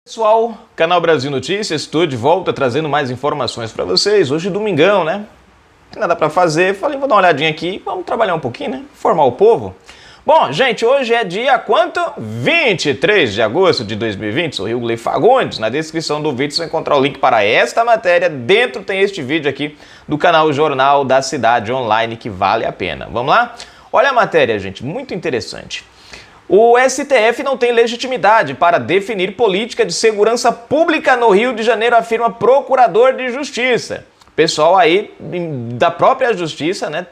Pessoal, Canal Brasil Notícias, estou de volta trazendo mais informações para vocês. Hoje domingão, né? Não tem nada para fazer, falei, vou dar uma olhadinha aqui, vamos trabalhar um pouquinho, né? Formar o povo. Bom, gente, hoje é dia quanto? 23 de agosto de 2020, sou Rio Fagundes. Na descrição do vídeo você vai encontrar o link para esta matéria. Dentro tem este vídeo aqui do canal Jornal da Cidade Online, que vale a pena. Vamos lá? Olha a matéria, gente, muito interessante. O STF não tem legitimidade para definir política de segurança pública no Rio de Janeiro, afirma procurador de justiça. Pessoal aí da própria justiça, né,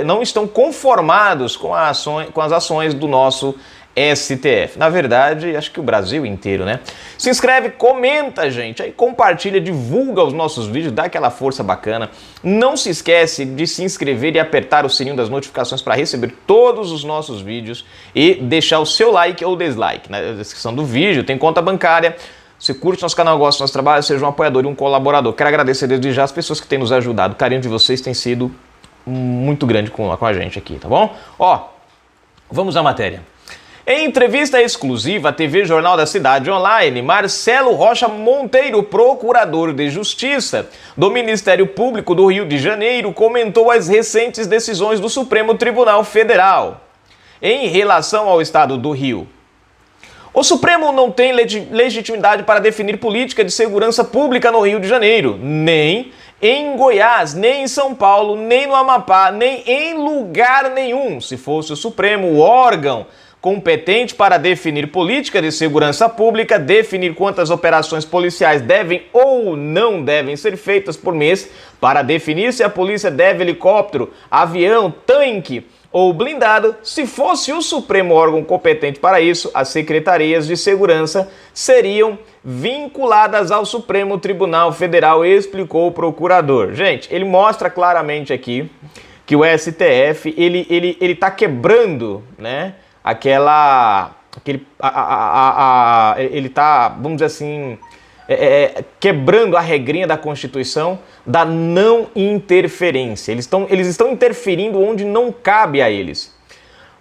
não estão conformados com as ações do nosso STF. Na verdade, acho que o Brasil inteiro, né? Se inscreve, comenta, gente, aí compartilha, divulga os nossos vídeos, dá aquela força bacana. Não se esquece de se inscrever e apertar o sininho das notificações para receber todos os nossos vídeos e deixar o seu like ou dislike. Na descrição do vídeo tem conta bancária. Se curte nosso canal, gosta do nosso trabalho, seja um apoiador e um colaborador. Quero agradecer desde já as pessoas que têm nos ajudado. O carinho de vocês tem sido muito grande com a gente aqui, tá bom? Ó, vamos à matéria. Em entrevista exclusiva à TV Jornal da Cidade Online, Marcelo Rocha Monteiro, procurador de Justiça do Ministério Público do Rio de Janeiro, comentou as recentes decisões do Supremo Tribunal Federal em relação ao Estado do Rio. O Supremo não tem legitimidade para definir política de segurança pública no Rio de Janeiro, nem em Goiás, nem em São Paulo, nem no Amapá, nem em lugar nenhum. Se fosse o Supremo, o órgão competente para definir política de segurança pública, definir quantas operações policiais devem ou não devem ser feitas por mês, para definir se a polícia deve helicóptero, avião, tanque ou blindado. Se fosse o Supremo órgão competente para isso, as secretarias de segurança seriam vinculadas ao Supremo Tribunal Federal, explicou o procurador. Gente, ele mostra claramente aqui que o STF, ele tá quebrando, né? Ele tá, vamos dizer assim, quebrando a regrinha da Constituição da não interferência. Eles estão interferindo onde não cabe a eles.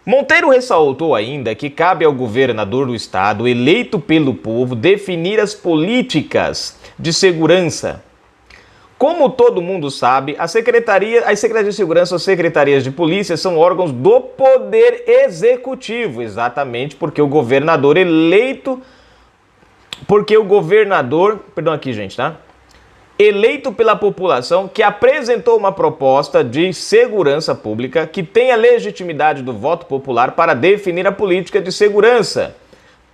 Monteiro ressaltou ainda que cabe ao governador do estado, eleito pelo povo, definir as políticas de segurança. Como todo mundo sabe, as secretarias de segurança ou secretarias de polícia são órgãos do poder executivo, exatamente porque o governador, eleito pela população, que apresentou uma proposta de segurança pública que tem a legitimidade do voto popular para definir a política de segurança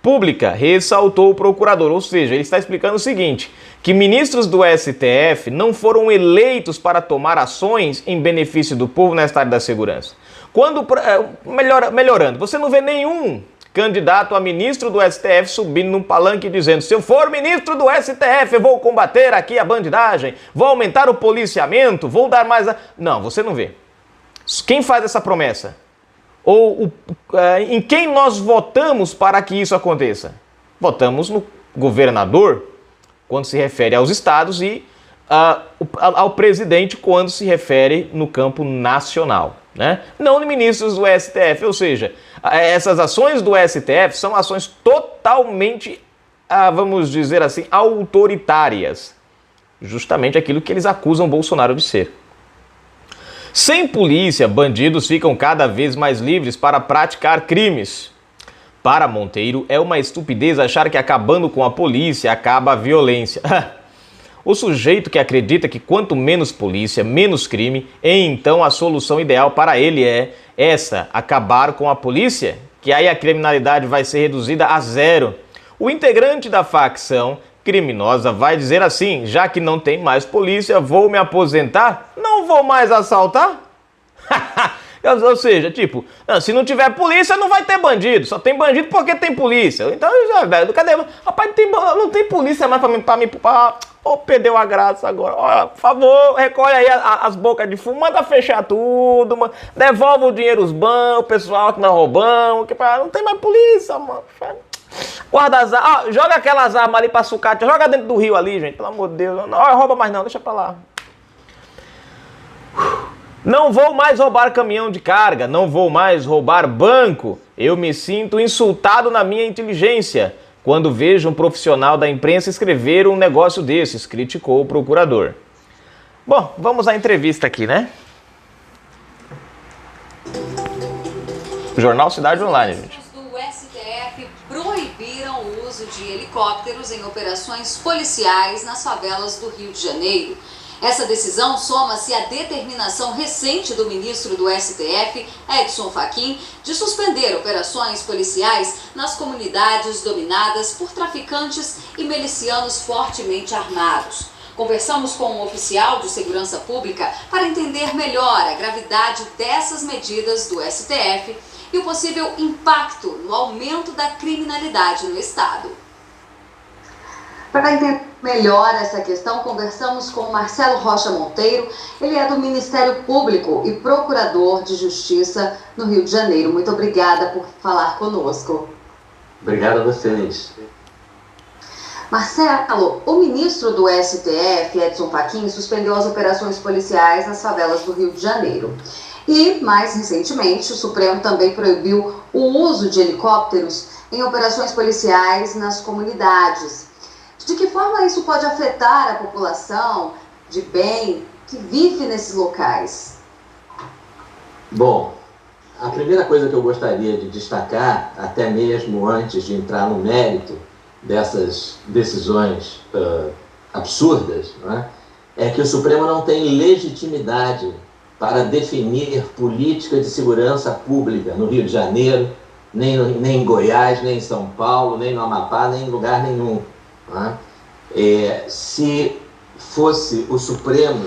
pública, ressaltou o procurador. Ou seja, ele está explicando o seguinte, que ministros do STF não foram eleitos para tomar ações em benefício do povo nesta área da segurança. Melhorando, você não vê nenhum candidato a ministro do STF subindo num palanque dizendo: se eu for ministro do STF, eu vou combater aqui a bandidagem, vou aumentar o policiamento, vou dar mais... Não, você não vê. Quem faz essa promessa? Ou em quem nós votamos para que isso aconteça? Votamos no governador, quando se refere aos estados, e ao presidente, quando se refere no campo nacional, né? Não ministros do STF, ou seja, essas ações do STF são ações totalmente, vamos dizer assim, autoritárias. Justamente aquilo que eles acusam Bolsonaro de ser. Sem polícia, bandidos ficam cada vez mais livres para praticar crimes. Para Monteiro, é uma estupidez achar que acabando com a polícia acaba a violência. O sujeito que acredita que quanto menos polícia, menos crime, então a solução ideal para ele é essa, acabar com a polícia, que aí a criminalidade vai ser reduzida a zero. O integrante da facção criminosa vai dizer assim: já que não tem mais polícia, vou me aposentar, não vou mais assaltar? Ou seja, tipo, se não tiver polícia, não vai ter bandido. Só tem bandido porque tem polícia. Então, cadê? Rapaz, não tem polícia mais pra mim. Perdeu a graça agora. Ó, por favor, recolhe aí as bocas de fumo, manda fechar tudo, mano. Devolve o dinheiro aos bancos, o pessoal que nós roubamos. Não tem mais polícia, mano. Guarda as armas. Joga aquelas armas ali pra sucata. Joga dentro do rio ali, gente. Pelo amor de Deus. Não rouba mais não, deixa pra lá. Não vou mais roubar caminhão de carga, não vou mais roubar banco. Eu me sinto insultado na minha inteligência. quando vejo um profissional da imprensa escrever um negócio desses, criticou o procurador. Bom, vamos à entrevista aqui, né? Jornal Cidade Online, gente. Do STF proibiram o uso de helicópteros em operações policiais nas favelas do Rio de Janeiro. Essa decisão soma-se à determinação recente do ministro do STF, Edson Fachin, de suspender operações policiais nas comunidades dominadas por traficantes e milicianos fortemente armados. Conversamos com um oficial de segurança pública para entender melhor a gravidade dessas medidas do STF e o possível impacto no aumento da criminalidade no estado. Para entender melhor essa questão, conversamos com Marcelo Rocha Monteiro. Ele é do Ministério Público e Procurador de Justiça no Rio de Janeiro. Muito obrigada por falar conosco. Obrigado a vocês. Marcelo, o ministro do STF, Edson Fachin, suspendeu as operações policiais nas favelas do Rio de Janeiro. E, mais recentemente, o Supremo também proibiu o uso de helicópteros em operações policiais nas comunidades. De que forma isso pode afetar a população de bem que vive nesses locais? Bom, a primeira coisa que eu gostaria de destacar, até mesmo antes de entrar no mérito dessas decisões absurdas, né, é que o Supremo não tem legitimidade para definir política de segurança pública no Rio de Janeiro, nem em Goiás, nem em São Paulo, nem no Amapá, nem em lugar nenhum. Né? Se fosse o Supremo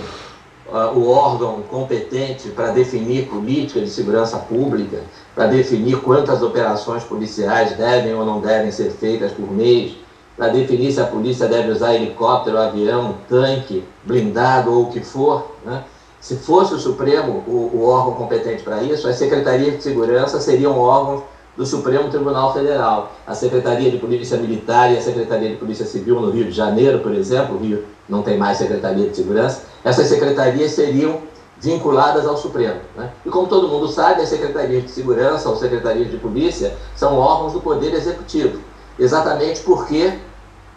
o órgão competente para definir política de segurança pública, para definir quantas operações policiais devem ou não devem ser feitas por mês, para definir se a polícia deve usar helicóptero, avião, tanque, blindado ou o que for, né? Se fosse o Supremo o órgão competente para isso, as secretarias de segurança seriam órgãos do Supremo Tribunal Federal. A Secretaria de Polícia Militar e a Secretaria de Polícia Civil no Rio de Janeiro, por exemplo, o Rio não tem mais Secretaria de Segurança, essas secretarias seriam vinculadas ao Supremo. Né? E como todo mundo sabe, as secretarias de segurança ou secretarias de polícia são órgãos do Poder Executivo, exatamente porque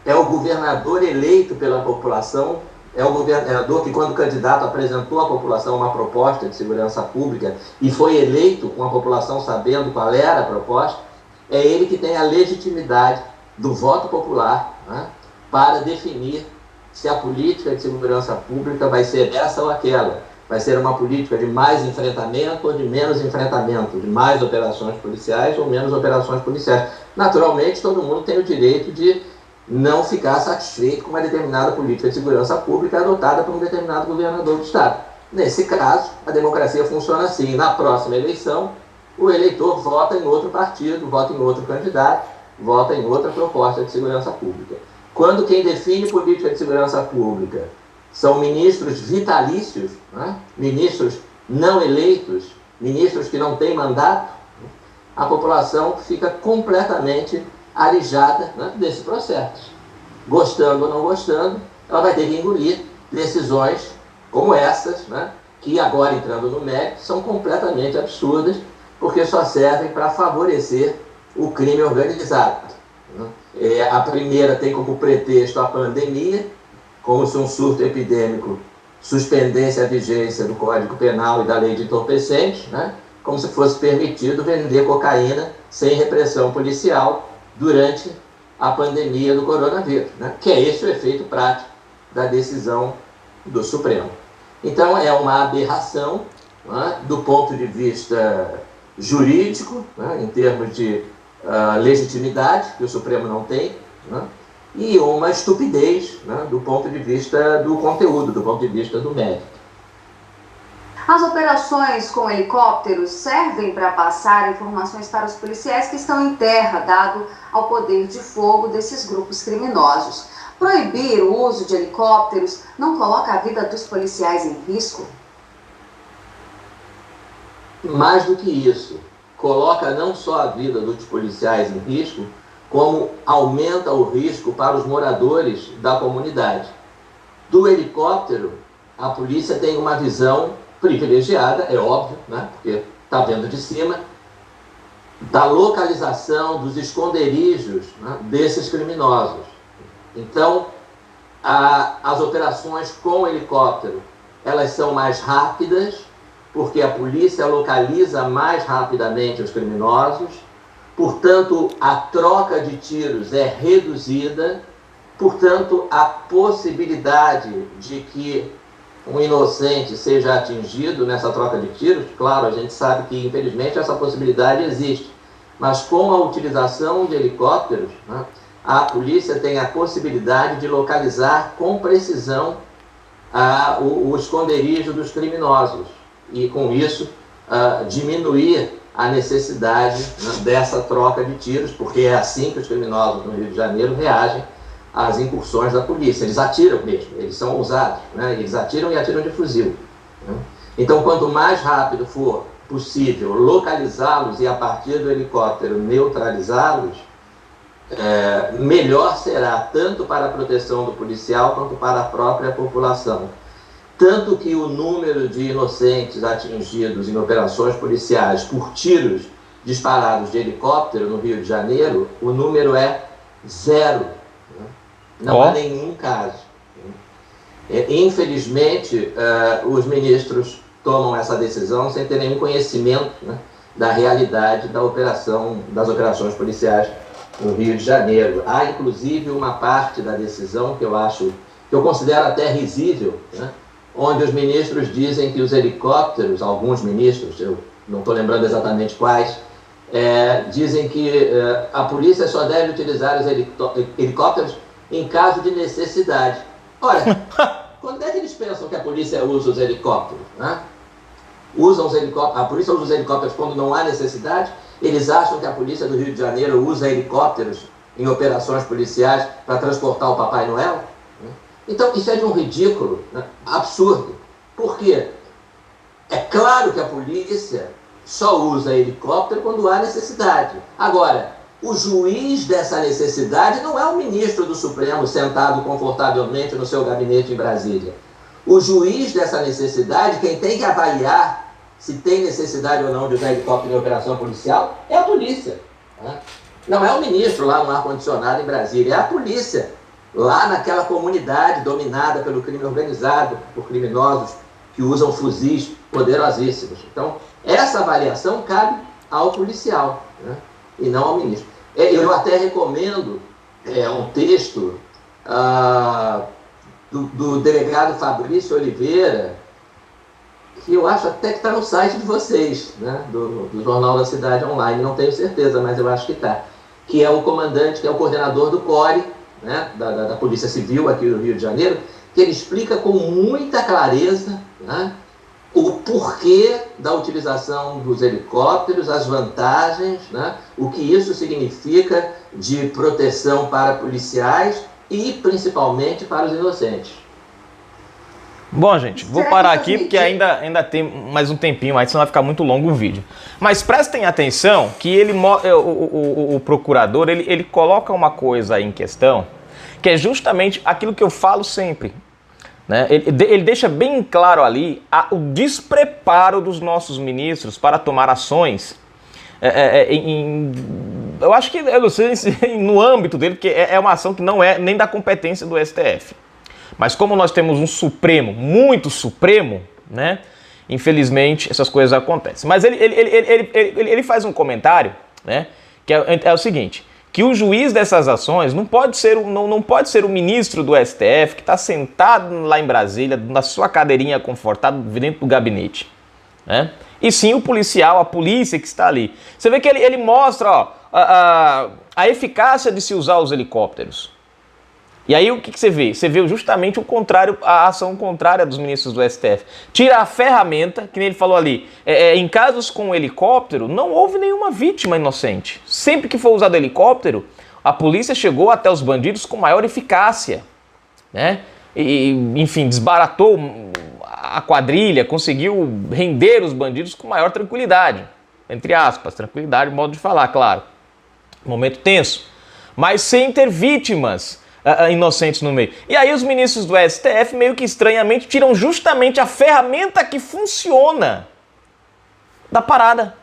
é o governador eleito pela população, é o governador que, quando candidato, apresentou à população uma proposta de segurança pública e foi eleito com a população sabendo qual era a proposta, é ele que tem a legitimidade do voto popular, né, para definir se a política de segurança pública vai ser essa ou aquela. Vai ser uma política de mais enfrentamento ou de menos enfrentamento, de mais operações policiais ou menos operações policiais. Naturalmente, todo mundo tem o direito de não ficar satisfeito com uma determinada política de segurança pública adotada por um determinado governador do Estado. Nesse caso, a democracia funciona assim. Na próxima eleição, o eleitor vota em outro partido, vota em outro candidato, vota em outra proposta de segurança pública. Quando quem define política de segurança pública são ministros vitalícios, né? Ministros não eleitos, ministros que não têm mandato, a população fica completamente alijada, né, desse processo. Gostando ou não gostando, ela vai ter que engolir decisões como essas, né, que agora, entrando no mérito, são completamente absurdas, porque só servem para favorecer o crime organizado. Né? A primeira tem como pretexto a pandemia, como se um surto epidêmico suspendesse a vigência do Código Penal e da Lei de Entorpecentes, né, como se fosse permitido vender cocaína sem repressão policial durante a pandemia do coronavírus, né? Que é esse o efeito prático da decisão do Supremo. Então é uma aberração, né, do ponto de vista jurídico, né, em termos de legitimidade, que o Supremo não tem, né, e uma estupidez, né, do ponto de vista do conteúdo, do ponto de vista do mérito. As operações com helicópteros servem para passar informações para os policiais que estão em terra, dado ao poder de fogo desses grupos criminosos. Proibir o uso de helicópteros não coloca a vida dos policiais em risco? Mais do que isso, coloca não só a vida dos policiais em risco, como aumenta o risco para os moradores da comunidade. Do helicóptero, a polícia tem uma visão privilegiada, é óbvio, né? Porque está vendo de cima, da localização dos esconderijos, né, desses criminosos. Então, as operações com helicóptero, elas são mais rápidas, porque a polícia localiza mais rapidamente os criminosos, portanto, a troca de tiros é reduzida, portanto, a possibilidade de que um inocente seja atingido nessa troca de tiros, claro, a gente sabe que, infelizmente, essa possibilidade existe, mas com a utilização de helicópteros, né, a polícia tem a possibilidade de localizar com precisão o esconderijo dos criminosos e, com isso, diminuir a necessidade, né, dessa troca de tiros, porque é assim que os criminosos no Rio de Janeiro reagem às incursões da polícia. Eles atiram mesmo, eles são ousados, né? Eles atiram e atiram de fuzil, né? Então, quanto mais rápido for possível localizá-los e, a partir do helicóptero, neutralizá-los, melhor será, tanto para a proteção do policial quanto para a própria população. Tanto que o número de inocentes atingidos em operações policiais por tiros disparados de helicóptero no Rio de Janeiro, o número é 0. Né? Não há nenhum caso. Infelizmente, os ministros tomam essa decisão sem ter nenhum conhecimento, né, da realidade das operações policiais no Rio de Janeiro. Há, inclusive, uma parte da decisão que eu considero até risível, né, onde os ministros dizem que os helicópteros, alguns ministros, eu não estou lembrando exatamente quais, dizem que a polícia só deve utilizar os helicópteros em caso de necessidade. Olha, quando é que eles pensam que a polícia usa os helicópteros, né? A polícia usa os helicópteros quando não há necessidade. Eles acham que a polícia do Rio de Janeiro usa helicópteros em operações policiais para transportar o Papai Noel? Então, isso é de um ridículo, né, absurdo. Por quê? É claro que a polícia só usa helicóptero quando há necessidade. Agora, o juiz dessa necessidade não é o ministro do Supremo sentado confortavelmente no seu gabinete em Brasília. O juiz dessa necessidade, quem tem que avaliar se tem necessidade ou não de usar helicóptero em operação policial, é a polícia, né? Não é o ministro lá no ar-condicionado em Brasília, é a polícia, lá naquela comunidade dominada pelo crime organizado, por criminosos que usam fuzis poderosíssimos. Então, essa avaliação cabe ao policial, né, e não ao ministro. Eu até recomendo um texto do delegado Fabrício Oliveira, que eu acho até que está no site de vocês, né, do Jornal da Cidade Online, não tenho certeza, mas eu acho que está, que é o comandante, que é o coordenador do CORE, né, da Polícia Civil aqui do Rio de Janeiro, que ele explica com muita clareza, né, o porquê da utilização dos helicópteros, as vantagens, né, o que isso significa de proteção para policiais e principalmente para os inocentes. Bom, gente, vou parar aqui porque ainda tem mais um tempinho, aí senão vai ficar muito longo o vídeo. Mas prestem atenção que o procurador, ele coloca uma coisa aí em questão, que é justamente aquilo que eu falo sempre, né? Ele deixa bem claro ali o despreparo dos nossos ministros para tomar ações, eu acho que, eu não sei no âmbito dele, porque é uma ação que não é nem da competência do STF. Mas como nós temos um Supremo, muito Supremo, né? Infelizmente essas coisas acontecem. Mas ele faz um comentário, né? Que é o seguinte, que o juiz dessas ações não pode ser o ministro do STF que está sentado lá em Brasília, na sua cadeirinha confortável dentro do gabinete, né? E sim o policial, a polícia que está ali. Você vê que ele mostra a eficácia de se usar os helicópteros. E aí o que você vê? Você vê justamente o contrário, a ação contrária dos ministros do STF. Tira a ferramenta, que nem ele falou ali, em casos com helicóptero, não houve nenhuma vítima inocente. Sempre que foi usado helicóptero, a polícia chegou até os bandidos com maior eficácia, né? Enfim, desbaratou a quadrilha, conseguiu render os bandidos com maior tranquilidade. Entre aspas, tranquilidade, modo de falar, claro. Momento tenso. Mas sem ter vítimas inocentes no meio. E aí os ministros do STF meio que estranhamente tiram justamente a ferramenta que funciona da parada.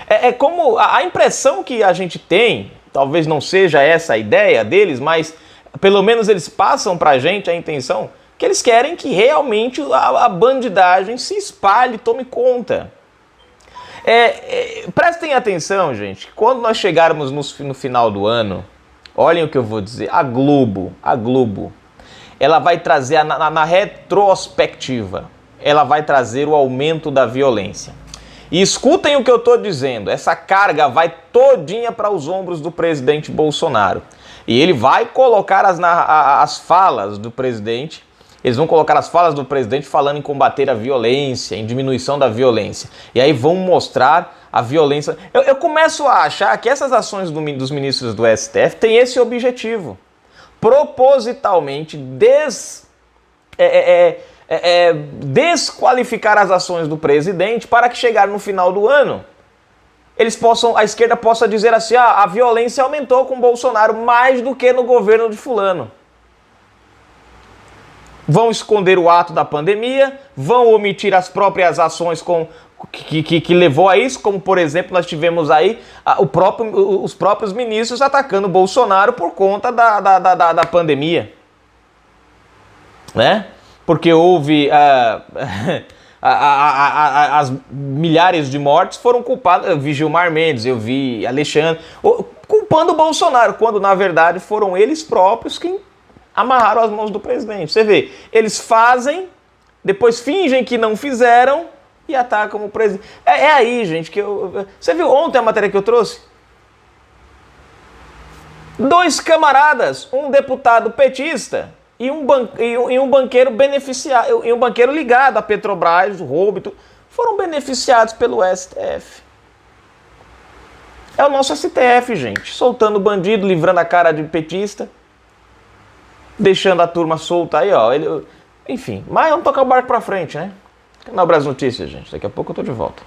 É como a impressão que a gente tem, talvez não seja essa a ideia deles, mas pelo menos eles passam pra gente a intenção que eles querem que realmente a bandidagem se espalhe, tome conta. Prestem atenção, gente, quando nós chegarmos no final do ano, olhem o que eu vou dizer, a Globo, ela vai trazer, na retrospectiva, ela vai trazer o aumento da violência. E escutem o que eu estou dizendo, essa carga vai todinha para os ombros do presidente Bolsonaro. E ele vai colocar as falas do presidente, eles vão colocar as falas do presidente falando em combater a violência, em diminuição da violência. E aí vão mostrar a violência. Eu começo a achar que essas ações dos ministros do STF têm esse objetivo. Propositalmente desqualificar as ações do presidente para que chegar no final do ano a esquerda possa dizer assim, a violência aumentou com Bolsonaro mais do que no governo de fulano. Vão esconder o ato da pandemia, vão omitir as próprias ações que levou a isso, como por exemplo nós tivemos aí os próprios ministros atacando Bolsonaro por conta da pandemia, né? Porque houve as milhares de mortes foram culpadas, eu vi Gilmar Mendes, eu vi Alexandre, culpando o Bolsonaro, quando na verdade foram eles próprios quem amarraram as mãos do presidente. Você vê, eles fazem, depois fingem que não fizeram e atacam o presidente. É aí, gente, que você viu ontem a matéria que eu trouxe? 2 camaradas, um deputado petista e um banqueiro beneficiado, e um banqueiro ligado à Petrobras, o roubo, foram beneficiados pelo STF. É o nosso STF, gente, soltando bandido, livrando a cara de petista, deixando a turma solta aí, ó. Enfim, mas vamos tocar o barco pra frente, né? Canal Brasil Notícias, gente. Daqui a pouco eu tô de volta.